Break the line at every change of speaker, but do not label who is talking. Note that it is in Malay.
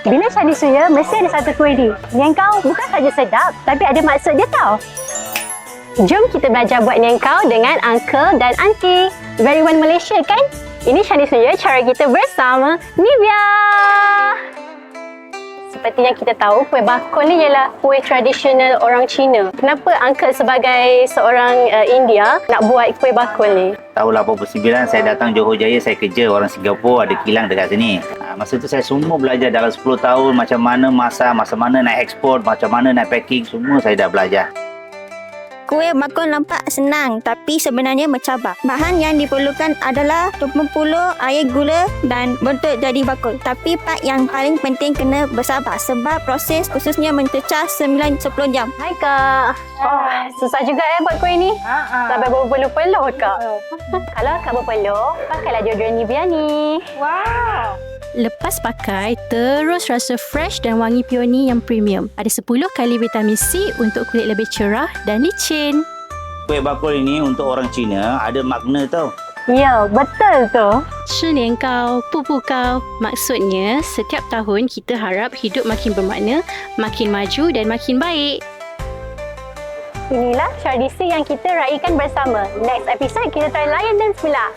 Bila Chinese New Year, mesti ada satu kuih ni. Niangkau bukan saja sedap, tapi ada maksud dia tau. Jom kita belajar buat niangkau dengan uncle dan auntie. Very one Malaysia kan? Ini Chinese New Year, cara kita bersama Nivia. Seperti yang kita tahu, kuih bakul ni ialah kuih tradisional orang Cina. Kenapa uncle sebagai seorang India nak buat kuih bakul ni?
Tahun 89 saya datang Johor Jaya, saya kerja orang Singapura, ada kilang dekat sini. Masa tu saya semua belajar dalam 10 tahun macam mana masak, macam mana nak ekspor, macam mana nak packing, semua saya dah belajar.
Kuih bakul nampak senang tapi sebenarnya mencabar. Bahan yang diperlukan adalah tepung puluh, air, gula dan bentuk jadi bakul. Tapi part yang paling penting kena bersabar sebab proses khususnya mencecah 9-10 jam.
Hai Kak. Oh, susah juga buat kuih ni. Sampai berpeluh-peluh Kak. Kalau Kak berpeluh, pakailah deodorant Nivea ni.
Wow.
Lepas pakai, terus rasa fresh dan wangi peony yang premium. Ada 10 kali vitamin C untuk kulit lebih cerah dan licin.
Kuih bakul ini untuk orang Cina ada makna tau.
Ya, betul tu.
吃年糕，步步高. Maksudnya, setiap tahun kita harap hidup makin bermakna, makin maju dan makin baik.
Inilah tradisi yang kita raikan bersama. Next episode kita try layan dan sebelah.